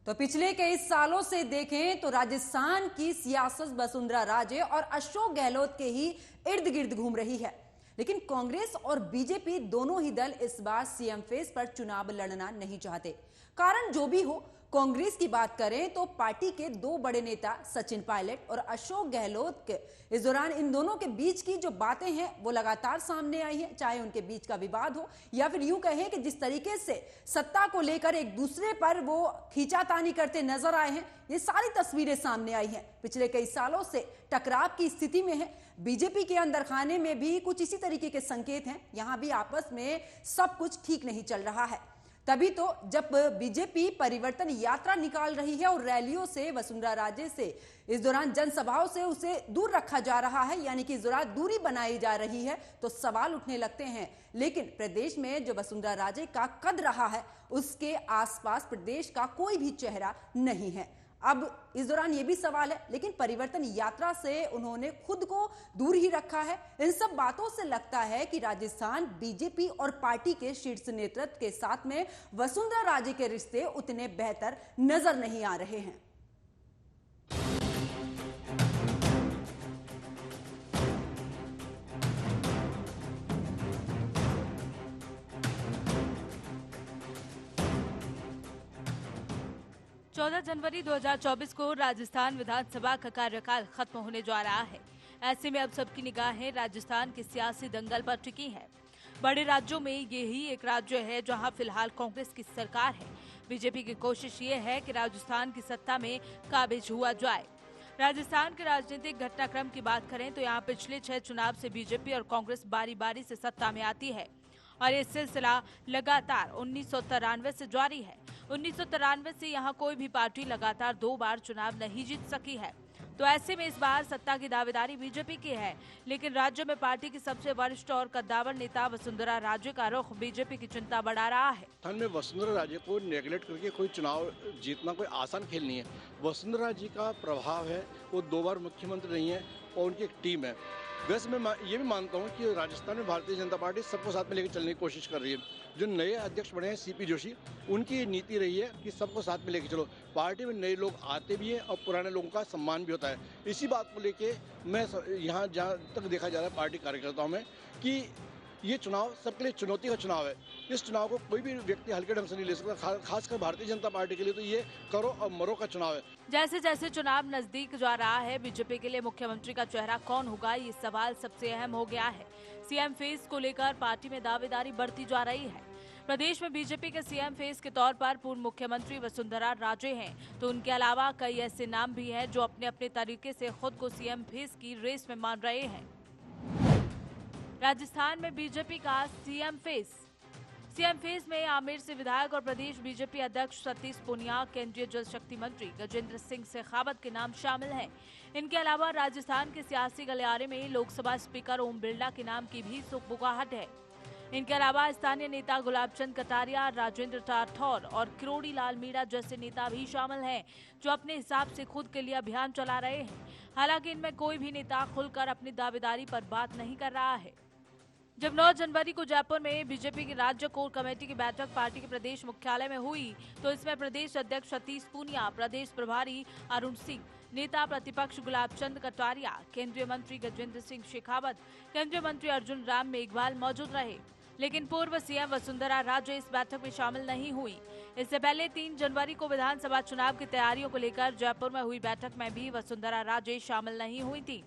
तो पिछले कई सालों से देखें तो राजस्थान की सियासत वसुंधरा राजे और अशोक गहलोत के ही इर्द गिर्द घूम रही है। लेकिन कांग्रेस और बीजेपी दोनों ही दल इस बार सीएम फेस पर चुनाव लड़ना नहीं चाहते। कारण जो भी हो, कांग्रेस की बात करें तो पार्टी के दो बड़े नेता सचिन पायलट और अशोक गहलोत के इस दौरान इन दोनों के बीच की जो बातें हैं वो लगातार सामने आई हैं। चाहे उनके बीच का विवाद हो या फिर यूं कहें कि जिस तरीके से सत्ता को लेकर एक दूसरे पर वो खींचातानी करते नजर आए हैं, ये सारी तस्वीरें सामने आई हैं। पिछले कई सालों से टकराव की स्थिति में है। बीजेपी के अंदर खाने में भी कुछ इसी तरीके के संकेत हैं। यहां भी आपस में सब कुछ ठीक नहीं चल रहा है। तभी तो जब बीजेपी परिवर्तन यात्रा निकाल रही है और रैलियों से, वसुंधरा राजे से, इस दौरान जनसभाओं से उसे दूर रखा जा रहा है, यानी कि इस दौरान दूरी बनाई जा रही है, तो सवाल उठने लगते हैं। लेकिन प्रदेश में जो वसुंधरा राजे का कद रहा है, उसके आसपास प्रदेश का कोई भी चेहरा नहीं है। अब इस दौरान यह भी सवाल है, लेकिन परिवर्तन यात्रा से उन्होंने खुद को दूर ही रखा है। इन सब बातों से लगता है कि राजस्थान बीजेपी और पार्टी के शीर्ष नेतृत्व के साथ में वसुंधरा राजे के रिश्ते उतने बेहतर नजर नहीं आ रहे हैं। 14 जनवरी 2024 को राजस्थान विधानसभा का कार्यकाल खत्म होने जा रहा है। ऐसे में अब सबकी निगाहें राजस्थान के सियासी दंगल पर टिकी है। बड़े राज्यों में यही एक राज्य है जहां फिलहाल कांग्रेस की सरकार है। बीजेपी की कोशिश ये है कि राजस्थान की सत्ता में काबिज हुआ जाए। राजस्थान के राजनीतिक घटनाक्रम की बात करें तो यहाँ पिछले 6 चुनाव से बीजेपी और कांग्रेस बारी बारी से सत्ता में आती है और ये सिलसिला लगातार 1993 से जारी है। 1993 से यहाँ कोई भी पार्टी लगातार 2 बार चुनाव नहीं जीत सकी है। तो ऐसे में इस बार सत्ता की दावेदारी बीजेपी की है, लेकिन राज्य में पार्टी की सबसे वरिष्ठ और कद्दावर नेता वसुंधरा राजे का रुख बीजेपी की चिंता बढ़ा रहा है। राजस्थान में वसुंधरा राजे को नेगलेक्ट करके कोई चुनाव जीतना कोई आसान खेल नहीं है। वसुंधरा जी का प्रभाव है, वो 2 बार मुख्यमंत्री रही है और उनकी एक टीम है। वैसे मैं ये भी मानता हूँ कि राजस्थान में भारतीय जनता पार्टी सबको साथ में लेकर चलने की कोशिश कर रही है। जो नए अध्यक्ष बने हैं सीपी जोशी, उनकी नीति रही है कि सबको साथ में लेकर चलो। पार्टी में नए लोग आते भी हैं और पुराने लोगों का सम्मान भी होता है। इसी बात को लेके मैं यहाँ जहाँ तक देखा जा रहा है पार्टी कार्यकर्ताओं में कि ये चुनाव सबके लिए चुनौती का चुनाव है। इस चुनाव को कोई भी व्यक्ति हल्के ढंग से नहीं ले सकता। खासकर भारतीय जनता पार्टी के लिए तो ये करो और मरो का चुनाव है। जैसे जैसे चुनाव नजदीक जा रहा है, बीजेपी के लिए मुख्यमंत्री का चेहरा कौन होगा, ये सवाल सबसे अहम हो गया है। सीएम फेस को लेकर पार्टी में दावेदारी बढ़ती जा रही है। प्रदेश में बीजेपी के सीएम फेस के तौर पर पूर्व मुख्यमंत्री वसुंधरा राजे हैं, तो उनके अलावा कई ऐसे नाम भी हैं जो अपने अपने तरीके से खुद को सीएम फेस की रेस में मान रहे हैं। राजस्थान में बीजेपी का सीएम फेस में आमेर से विधायक और प्रदेश बीजेपी अध्यक्ष सतीश पूनिया, केंद्रीय जल शक्ति मंत्री गजेंद्र सिंह शेखावत के नाम शामिल हैं। इनके अलावा राजस्थान के सियासी गलियारे में लोकसभा स्पीकर ओम बिरला के नाम की भी सुगबुगाहट है। इनके अलावा स्थानीय नेता गुलाब चंद कटारिया, राजेंद्र राठौर और किरोड़ी लाल मीणा जैसे नेता भी शामिल हैं, जो अपने हिसाब से खुद के लिए अभियान चला रहे हैं। हालांकि इनमें कोई भी नेता खुलकर अपनी दावेदारी पर बात नहीं कर रहा है। जब 9 जनवरी को जयपुर में बीजेपी की राज्य कोर कमेटी की बैठक पार्टी के प्रदेश मुख्यालय में हुई, तो इसमें प्रदेश अध्यक्ष सतीश पूनिया, प्रदेश प्रभारी अरुण सिंह, नेता प्रतिपक्ष गुलाब चंद कटारिया, केंद्रीय मंत्री गजेंद्र सिंह शेखावत, केंद्रीय मंत्री अर्जुन राम मेघवाल मौजूद रहे। लेकिन पूर्व सीएम वसुंधरा राजे इस बैठक में शामिल नहीं हुई। इससे पहले 3 जनवरी को विधानसभा चुनाव की तैयारियों को लेकर जयपुर में हुई बैठक में भी वसुंधरा राजे शामिल नहीं हुई थी।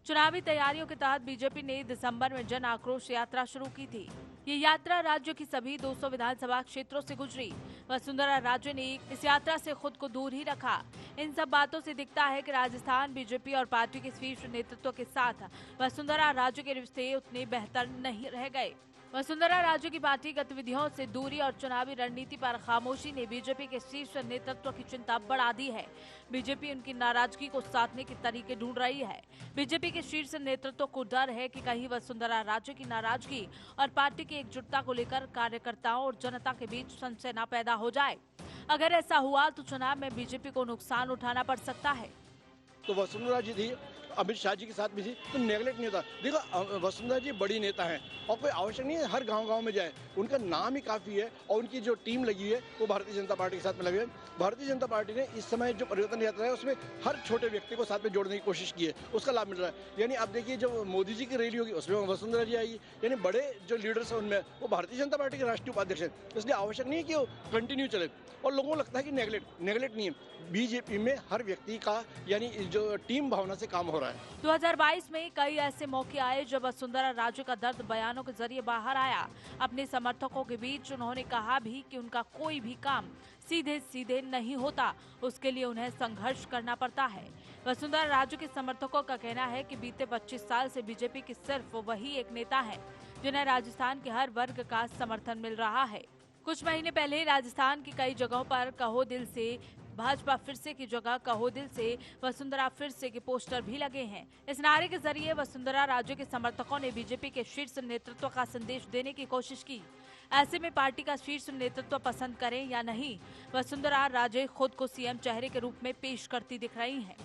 चुनावी तैयारियों के तहत बीजेपी ने दिसंबर में जन आक्रोश यात्रा शुरू की थी। ये यात्रा राज्य की सभी 200 विधानसभा क्षेत्रों से गुजरी। वसुंधरा राजे ने इस यात्रा से खुद को दूर ही रखा। इन सब बातों से दिखता है कि राजस्थान बीजेपी और पार्टी के शीर्ष नेतृत्व के साथ वसुंधरा राजे के रिश्ते उतने बेहतर नहीं रह गए। वसुंधरा राजे की पार्टी गतिविधियों से दूरी और चुनावी रणनीति पर खामोशी ने बीजेपी के शीर्ष नेतृत्व की चिंता बढ़ा दी है। बीजेपी उनकी नाराजगी को साधने के तरीके ढूंढ रही है। बीजेपी के शीर्ष नेतृत्व को डर है कि कहीं वसुंधरा राजे की नाराजगी और पार्टी की एकजुटता को लेकर कार्यकर्ताओं और जनता के बीच संशय न पैदा हो जाए। अगर ऐसा हुआ तो चुनाव में बीजेपी को नुकसान उठाना पड़ सकता है। तो वसुंधरा जी थी अमित शाह जी के साथ भी थी, तो नेगलेक्ट नहीं होता। देखो वसुंधरा जी बड़ी नेता हैं और कोई आवश्यक नहीं है हर गांव-गांव में जाए, उनका नाम ही काफ़ी है और उनकी जो टीम लगी है वो भारतीय जनता पार्टी के साथ में लगी है। भारतीय जनता पार्टी ने इस समय जो परिवर्तन यात्रा है उसमें हर छोटे व्यक्ति को साथ में जोड़ने की कोशिश की है, उसका लाभ मिल रहा है। यानी अब देखिए जब मोदी जी की रैली होगी उसमें वसुंधरा जी आएगी, यानी बड़े जो लीडर्स हैं उनमें वो भारतीय जनता पार्टी के राष्ट्रीय उपाध्यक्ष हैं, इसलिए आवश्यक नहीं है कि वो कंटिन्यू चले। और लोगों को लगता है कि नेगलेक्ट नहीं है, बीजेपी में हर व्यक्ति का यानी जो टीम भावना से काम हो रहा है। 2022 में कई ऐसे मौके आए जब वसुंधरा राजे का दर्द बयानों के जरिए बाहर आया। अपने समर्थकों के बीच उन्होंने कहा भी कि उनका कोई भी काम सीधे सीधे नहीं होता, उसके लिए उन्हें संघर्ष करना पड़ता है। वसुंधरा राजे के समर्थकों का कहना है कि बीते 25 साल से बीजेपी की सिर्फ वही एक नेता है जिन्हें राजस्थान के हर वर्ग का समर्थन मिल रहा है। कुछ महीने पहले राजस्थान की कई जगहों पर कहो दिल से भाजपा फिर से की जगह कहो दिल से वसुंधरा फिर से के पोस्टर भी लगे हैं। इस नारे के जरिए वसुंधरा राजे के समर्थकों ने बीजेपी के शीर्ष नेतृत्व का संदेश देने की कोशिश की। ऐसे में पार्टी का शीर्ष नेतृत्व पसंद करें या नहीं, वसुंधरा राजे खुद को सीएम चेहरे के रूप में पेश करती दिख रही हैं।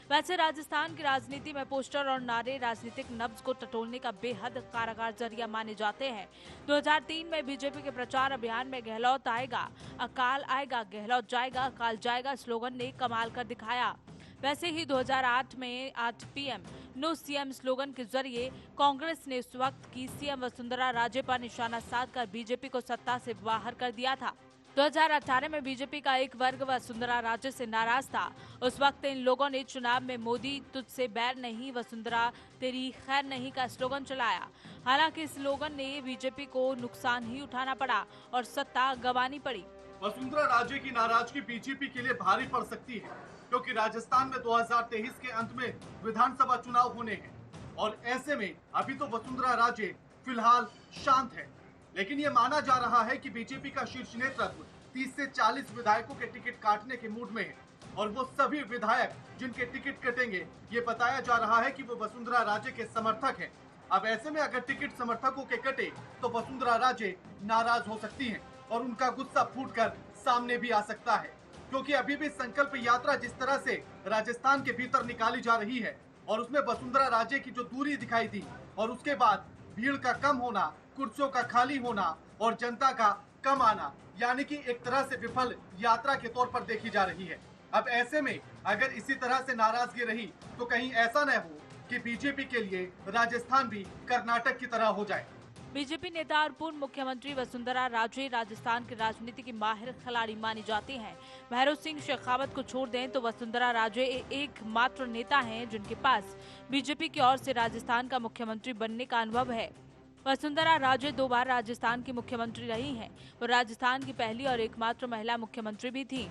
वैसे राजस्थान की राजनीति में पोस्टर और नारे राजनीतिक नब्ज को टटोलने का बेहद कारगर जरिया माने जाते हैं। 2003 में बीजेपी के प्रचार अभियान में गहलोत आएगा, अकाल आएगा, गहलोत जाएगा, अकाल जाएगा स्लोगन ने कमाल कर दिखाया। वैसे ही 2008 में 8 PM नो सीएम स्लोगन के जरिए कांग्रेस ने उस वक्त की सीएम वसुंधरा राजे पर निशाना साधकर बीजेपी को सत्ता से बाहर कर दिया था। 2018 में बीजेपी का एक वर्ग वसुंधरा राजे से नाराज था। उस वक्त इन लोगों ने चुनाव में मोदी तुझसे बैर नहीं, वसुंधरा तेरी खैर नहीं का स्लोगन चलाया। हालांकि इस स्लोगन ने बीजेपी को नुकसान ही उठाना पड़ा और सत्ता गंवानी पड़ी। वसुंधरा राजे की नाराजगी बीजेपी के लिए भारी पड़ सकती है, क्योंकि राजस्थान में 2023 के अंत में विधानसभा चुनाव होने हैं और ऐसे में अभी तो वसुंधरा राजे फिलहाल शांत है। लेकिन ये माना जा रहा है कि बीजेपी का शीर्ष नेतृत्व 30 से 40 विधायकों के टिकट काटने के मूड में है और वो सभी विधायक जिनके टिकट कटेंगे ये बताया जा रहा है कि वो वसुंधरा राजे के समर्थक हैं। अब ऐसे में अगर टिकट समर्थकों के कटे तो वसुंधरा राजे नाराज हो सकती हैं और उनका गुस्सा फूटकर सामने भी आ सकता है, क्योंकि अभी भी संकल्प यात्रा जिस तरह से राजस्थान के भीतर निकाली जा रही है और उसमें वसुंधरा राजे की जो दूरी दिखाई दी और उसके बाद भीड़ का कम होना, कुर्सियों का खाली होना और जनता का कम आना, यानी कि एक तरह से विफल यात्रा के तौर पर देखी जा रही है। अब ऐसे में अगर इसी तरह से नाराजगी रही तो कहीं ऐसा न हो कि बीजेपी के लिए राजस्थान भी कर्नाटक की तरह हो जाए। बीजेपी नेता और पूर्व मुख्यमंत्री वसुंधरा राजे राजस्थान की राजनीति की माहिर खिलाड़ी मानी जाती हैं। भैरव सिंह शेखावत को छोड़ दें तो वसुंधरा राजे एकमात्र नेता हैं जिनके पास बीजेपी की ओर से राजस्थान का मुख्यमंत्री बनने का अनुभव है। वसुंधरा राजे 2 बार राजस्थान की मुख्यमंत्री रही हैं। वो राजस्थान की पहली और एकमात्र महिला मुख्यमंत्री भी थी।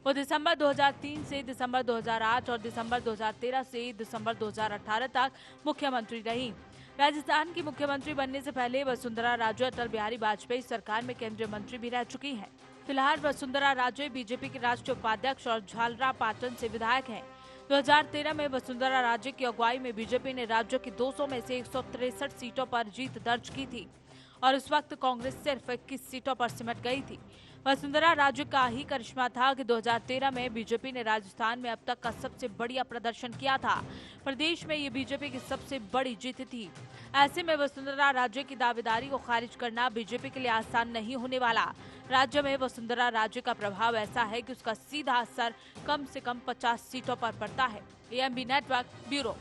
वो दिसंबर 2003 से दिसंबर 2008 और दिसंबर 2013 से दिसंबर 2018 तक मुख्यमंत्री रही। राजस्थान की मुख्यमंत्री बनने से पहले वसुंधरा राजे अटल बिहारी वाजपेयी सरकार में केंद्रीय मंत्री भी रह चुकी हैं। फिलहाल वसुंधरा राजे बीजेपी के राष्ट्रीय उपाध्यक्ष और झालरापाटन से विधायक हैं। 2013 में वसुंधरा राजे की अगुवाई में बीजेपी ने राज्य की 200 में से 163 सीटों पर जीत दर्ज की थी और उस वक्त कांग्रेस सिर्फ 21 सीटों पर सिमट गई थी। वसुंधरा राजे का ही करिश्मा था कि 2013 में बीजेपी ने राजस्थान में अब तक का सबसे बढ़िया प्रदर्शन किया था। प्रदेश में ये बीजेपी की सबसे बड़ी जीत थी। ऐसे में वसुंधरा राजे की दावेदारी को खारिज करना बीजेपी के लिए आसान नहीं होने वाला। राज्य में वसुंधरा राजे का प्रभाव ऐसा है कि उसका सीधा असर कम से कम 50 सीटों पर पड़ता है। AMB network bureau.